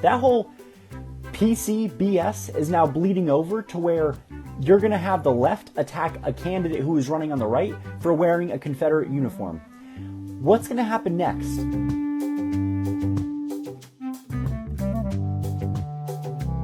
That whole PCBS is now bleeding over to where you're going to have the left attack a candidate who is running on the right for wearing a Confederate uniform. What's going to happen next?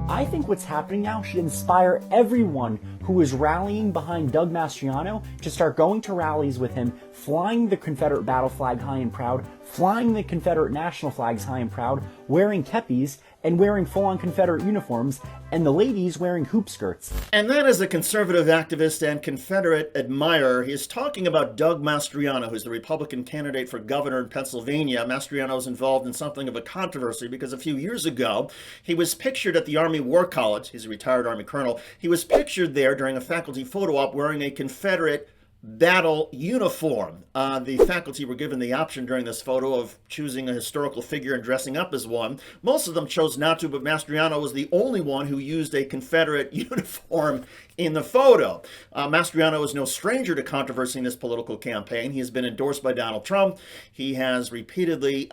I think what's happening now should inspire everyone who is rallying behind Doug Mastriano to start going to rallies with him, flying the Confederate battle flag high and proud, flying the Confederate national flags high and proud, wearing kepis, and wearing full-on Confederate uniforms, and the ladies wearing hoop skirts. And that is a conservative activist and Confederate admirer. He is talking about Doug Mastriano, who's the Republican candidate for governor in Pennsylvania. Mastriano is involved in something of a controversy because a few years ago, he was pictured at the Army War College. He's a retired Army colonel. He was pictured there during a faculty photo op wearing a Confederate battle uniform. The faculty were given the option during this photo of choosing a historical figure and dressing up as one. Most of them chose not to, but Mastriano was the only one who used a Confederate uniform in the photo. Mastriano is no stranger to controversy in this political campaign. He has been endorsed by Donald Trump. He has repeatedly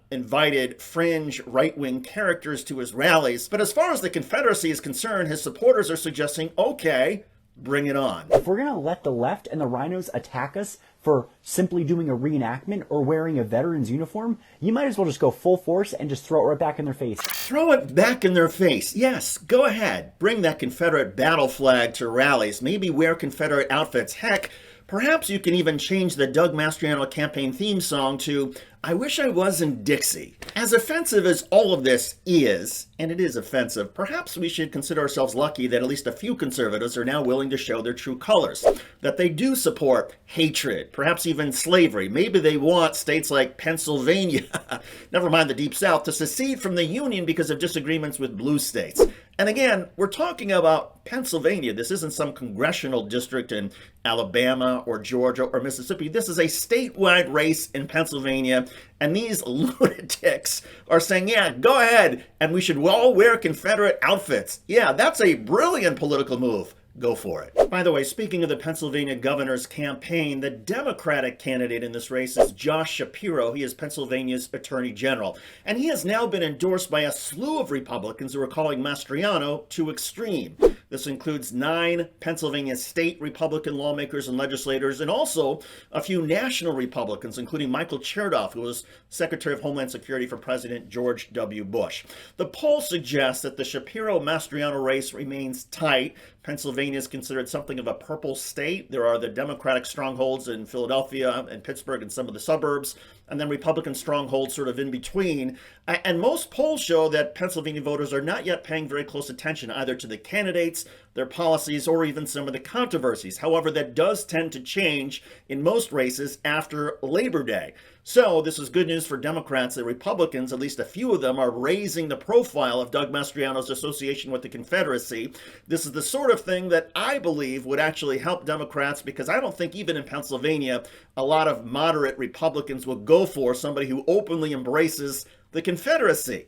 invited fringe right-wing characters to his rallies. But as far as the Confederacy is concerned, his supporters are suggesting, okay, bring it on. If we're going to let the left and the rhinos attack us for simply doing a reenactment or wearing a veteran's uniform, you might as well just go full force and just throw it right back in their face. Throw it back in their face. Yes, go ahead. Bring that Confederate battle flag to rallies. Maybe wear Confederate outfits. Heck, perhaps you can even change the Doug Mastriano campaign theme song to "I Wish I Was in Dixie." As offensive as all of this is, and it is offensive, perhaps we should consider ourselves lucky that at least a few conservatives are now willing to show their true colors, that they do support hatred, perhaps even slavery. Maybe they want states like Pennsylvania, never mind the Deep South, to secede from the Union because of disagreements with blue states. And again, we're talking about Pennsylvania. This isn't some congressional district in Alabama or Georgia or Mississippi. This is a statewide race in Pennsylvania. And these lunatics are saying, yeah, go ahead, and we should all wear Confederate outfits. Yeah, that's a brilliant political move. Go for it. By the way, speaking of the Pennsylvania governor's campaign, the Democratic candidate in this race is Josh Shapiro. He is Pennsylvania's Attorney General. And he has now been endorsed by a slew of Republicans who are calling Mastriano too extreme. This includes 9 Pennsylvania state Republican lawmakers and legislators, and also a few national Republicans, including Michael Chertoff, who was Secretary of Homeland Security for President George W. Bush. The poll suggests that the Shapiro-Mastriano race remains tight. Pennsylvania is considered something of a purple state. There are the Democratic strongholds in Philadelphia and Pittsburgh and some of the suburbs, and then Republican strongholds sort of in between. And most polls show that Pennsylvania voters are not yet paying very close attention either to the candidates, their policies, or even some of the controversies. However, that does tend to change in most races after Labor Day. So this is good news for Democrats. The Republicans, at least a few of them, are raising the profile of Doug Mastriano's association with the Confederacy. This is the sort of thing that I believe would actually help Democrats, because I don't think even in Pennsylvania a lot of moderate Republicans will go for somebody who openly embraces the Confederacy.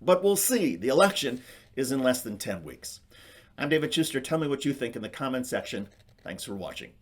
But we'll see. The election is in less than 10 weeks. I'm David Shuster. Tell me what you think in the comment section. Thanks for watching.